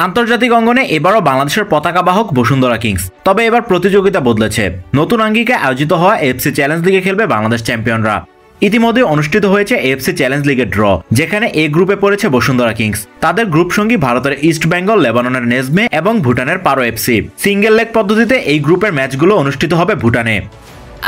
আন্তর্জাতিক অঙ্গনে এবারও বাংলাদেশের পতাকা বাহক বসুন্ধরা কিংস। তবে এবার প্রতিযোগিতা বদলেছে। নতুন আঙ্গিকে আয়োজিত হওয়া এএফসি চ্যালেঞ্জ লিগে খেলবে বাংলাদেশ চ্যাম্পিয়নরা। ইতিমধ্যে অনুষ্ঠিত হয়েছে এএফসি চ্যালেঞ্জ লিগের ড্র, যেখানে এ গ্রুপে পড়েছে বসুন্ধরা কিংস। তাদের গ্রুপ সঙ্গী ভারতের ইস্ট বেঙ্গল, লেবাননের নেজমে এবং ভুটানের পারো এফসি। সিঙ্গেল লেগ পদ্ধতিতে এই গ্রুপের ম্যাচগুলো অনুষ্ঠিত হবে ভুটানে।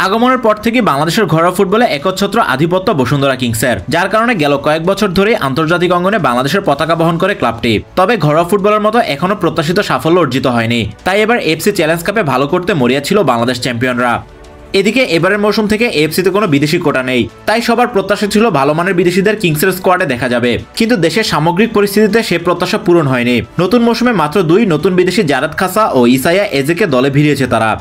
আগমনের পর থেকে বাংলাদেশের ঘরোয়া ফুটবলে একচ্ছত্র আধিপত্য বসুন্ধরা কিংসের, যার কারণে গেল কয়েক বছর ধরে আন্তর্জাতিক অঙ্গনে বাংলাদেশের পতাকা বহন করে ক্লাবটি। তবে ঘরোয়া ফুটবলের মতো এখনো প্রত্যাশিত সাফল্য অর্জিত হয়নি। তাই এবার এফসি চ্যালেঞ্জ কাপে ভালো করতে মরিয়া ছিল বাংলাদেশ চ্যাম্পিয়নরা। এদিকে এবারের মৌসুম থেকে এএফসিতে কোনো বিদেশি কোটা নেই, তাই সবার প্রত্যাশা ছিল ভালো মানের বিদেশিদের কিংসের স্কোয়াডে দেখা যাবে। কিন্তু দেশের সামগ্রিক পরিস্থিতিতে সে প্রত্যাশা পূরণ হয়নি। নতুন মৌসুমে মাত্র 2 নতুন বিদেশি জারাদ খাসা ও ইসাইয়া এজেকে দলে ভিড়িয়েছে তারা।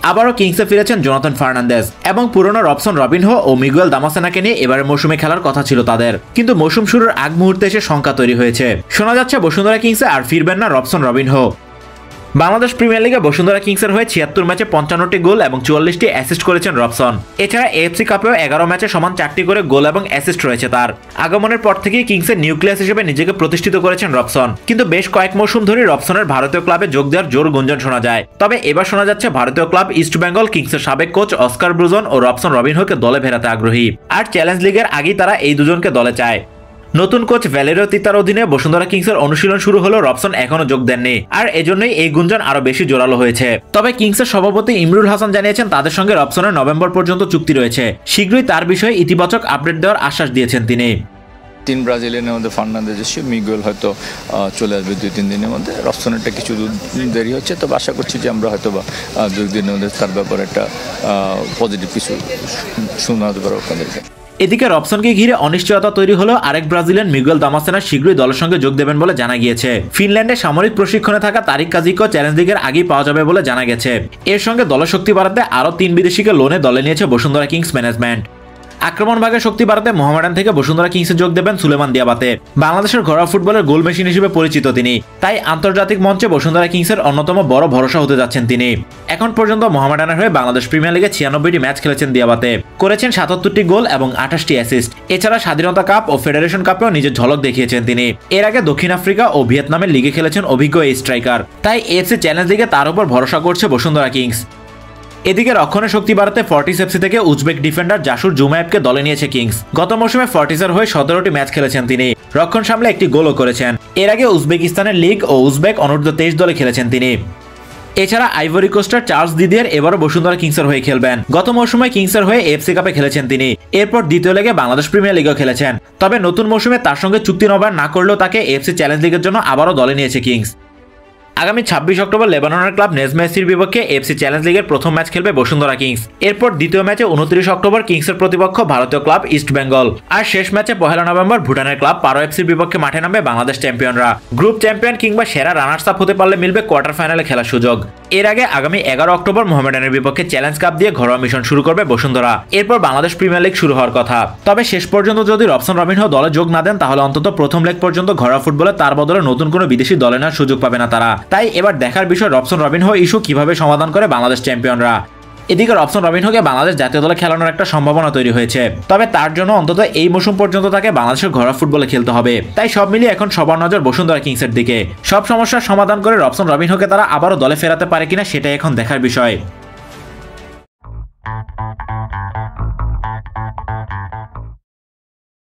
আবারও কিংসে ফিরেছেন জোনাথন ফার্নান্দেজ এবং পুরনো রবসন রবিনহো ও মিগুয়েল দামাসেনাকে নিয়ে এবারের মৌসুমে খেলার কথা ছিল তাদের। কিন্তু মৌসুম শুরুর আগ মুহূর্তে এসে শঙ্কা তৈরি হয়েছে। শোনা যাচ্ছে বসুন্ধরা কিংসে আর ফিরবেন না রবসন রবিনহো। বাংলাদেশ প্রিমিয়ার লিগে বসুন্ধরা কিংসের হয়ে 76 ম্যাচে 55টি গোল এবং 44টি অ্যাসিস্ট করেছেন রবসন। এছাড়া এএফসি কাপেও 11 ম্যাচে সমান 4টি করে গোল এবং অ্যাসিস্ট রয়েছে তার। আগমনের পর থেকেই কিংসের নিউক্লিয়াস হিসেবে নিজেকে প্রতিষ্ঠিত করেছেন রবসন। কিন্তু বেশ কয়েক মৌসুম ধরে রবসনের ভারতীয় ক্লাবে যোগ দেওয়ার জোর গুঞ্জন শোনা যায়। তবে এবার শোনা যাচ্ছে ভারতীয় ক্লাব ইস্ট বেঙ্গল কিংসের সাবেক কোচ অস্কার ব্রুজন ও রবসন রবিনহোকে দলে ফেরাতে আগ্রহী। আর চ্যালেঞ্জ লিগের আগেই তারা এই দুজনকে দলে চায়। নতুন কোচ ভ্যালেরিও তিতার অধীনে বসুন্ধরা কিংসের অনুশীলন শুরু হলেও রবসন এখনো যোগ দেননি, আর এজন্যই এই গুঞ্জন আরো বেশি জোরালো হয়েছে। তবে কিংসের সভাপতি ইমরুল হাসান জানিয়েছেন তাদের সঙ্গে রবসনের নভেম্বর পর্যন্ত চুক্তি রয়েছে। শীঘ্রই তার বিষয়ে ইতিবাচক আপডেট দেওয়ার আশ্বাস দিয়েছেন তিনি। 3 ব্রাজিলিয়ানের মধ্যে ফার্নান্দেজ এসে মিগুয়েল হয়তো চলে আসবে 2-3 দিনের মধ্যে। রবসনেরটা কিছু দেরি হচ্ছে, তবে আশা করছি যে আমরা হয়তো বা 2 দিনের মধ্যে তার ব্যাপারে একটা পজিটিভ কিছু শোনাতে পারবো আপনাদেরকে। এদিকে রবসনকে ঘিরে অনিশ্চয়তা তৈরি হলো আরেক ব্রাজিলিয়ান মিগুয়েল দামাসেনা শীঘ্রই দলের সঙ্গে যোগ দেবেন বলে জানা গিয়েছে। ফিনল্যান্ডে সামরিক প্রশিক্ষণে থাকা তারিক কাজিকো চ্যালেঞ্জ লিগের আগেই পাওয়া যাবে বলে জানা গেছে। এর সঙ্গে দলশক্তি বাড়াতে আরও 3 বিদেশিকে লোনে দলে নিয়েছে বসুন্ধরা কিংস ম্যানেজমেন্ট। আক্রমণ ভাগে শক্তি বাড়াতে মোহামেডান থেকে বসুন্ধরা কিংসে যোগ দেবেন সুলেমান দিয়াবাতে। বাংলাদেশের ঘরোয়া ফুটবলের গোল মেশিন হিসেবে পরিচিত তিনি, তাই আন্তর্জাতিক মঞ্চে বসুন্ধরা কিংসের অন্যতম বড় ভরসা হতে যাচ্ছেন তিনি। এখন পর্যন্ত মোহামেডানের হয়ে বাংলাদেশ প্রিমিয়ার লিগে 96টি ম্যাচ খেলেছেন দিয়াবাতে, করেছেন 77টি গোল এবং 28টি অ্যাসিস্ট। এছাড়া স্বাধীনতা কাপ ও ফেডারেশন কাপেও নিজের ঝলক দেখিয়েছেন তিনি। এর আগে দক্ষিণ আফ্রিকা ও ভিয়েতনামের লিগে খেলেছেন অভিজ্ঞ এই স্ট্রাইকার। তাই এএফসি চ্যালেঞ্জ লিগে তার উপর ভরসা করছে বসুন্ধরা কিংস। এদিকে রক্ষণে শক্তি বাড়াতে ফর্টিস এফসি থেকে উজবেক ডিফেন্ডার জাসুর জুমায়েভকে দলে নিয়েছে কিংস। গত মৌসুমে ফর্টিসের হয়ে 17টি ম্যাচ খেলেছেন তিনি, রক্ষণ সামলে একটি গোলও করেছেন। এর আগে উজবেকিস্তানের লিগ ও উজবেক অনূর্ধ্ব 23 দলে খেলেছেন তিনি। এছাড়া আইভরি কোস্টার চার্লস দিদিয়ার এবারও বসুন্ধরা কিংসের হয়ে খেলবেন। গত মৌসুমে কিংসের হয়ে এফসি কাপে খেলেছেন তিনি। এরপর দ্বিতীয় লেগে বাংলাদেশ প্রিমিয়ার লিগেও খেলেছেন। তবে নতুন মৌসুমে তার সঙ্গে চুক্তি নবায়ন না করলেও তাকে এফসি চ্যালেঞ্জ লিগের জন্য আবারও দলে নিয়েছে কিংস। আগামী 26 অক্টোবর লেবাননের ক্লাব নেজমে এসির বিপক্ষে এফসি চ্যালেঞ্জ লিগের প্রথম ম্যাচ খেলবে বসুন্ধরা কিংস। এরপর দ্বিতীয় ম্যাচে 29 অক্টোবর কিংসের প্রতিপক্ষ ভারতীয় ক্লাব ইস্ট বেঙ্গল। আর শেষ ম্যাচে 1 নভেম্বর ভুটানের ক্লাব পারো এফসির বিপক্ষে মাঠে নামবে বাংলাদেশ চ্যাম্পিয়নরা। গ্রুপ চ্যাম্পিয়ন কিংবা সেরা রানার্স আপ হতে পারলে মিলবে কোয়ার্টার ফাইনালে খেলার সুযোগ। এর আগে আগামী 11 অক্টোবর মোহামেডানের বিপক্ষে চ্যালেঞ্জ কাপ দিয়ে ঘরোয়া মিশন শুরু করবে বসুন্ধরা। এরপর বাংলাদেশ প্রিমিয়ার লিগ শুরু হওয়ার কথা। তবে শেষ পর্যন্ত যদি রবসন রবিনহো দলে যোগ না দেন, তাহলে অন্তত প্রথম লেগ পর্যন্ত ঘরোয়া ফুটবলে তার বদলে নতুন কোনো বিদেশি দলে নেওয়ার সুযোগ পাবে না তারা। তাই এবার দেখার বিষয় রবসন রবিনহো ইস্যু কিভাবে সমাধান করে বাংলাদেশ চ্যাম্পিয়নরা। এদিকে রবসন রবিনহোকে বাংলাদেশ জাতীয় দলে খেলানোর একটা সম্ভাবনা তৈরি হয়েছে। তবে তার জন্য অন্তত এই মৌসুম পর্যন্ত তাকে বাংলাদেশের ঘরোয়া ফুটবলে খেলতে হবে। তাই সব মিলিয়ে এখন সবার নজর বসুন্ধরা কিংসের দিকে। সব সমস্যার সমাধান করে রবসন রবিনহোকে তারা আবারও দলে ফেরাতে পারে কিনা সেটাই এখন দেখার বিষয়।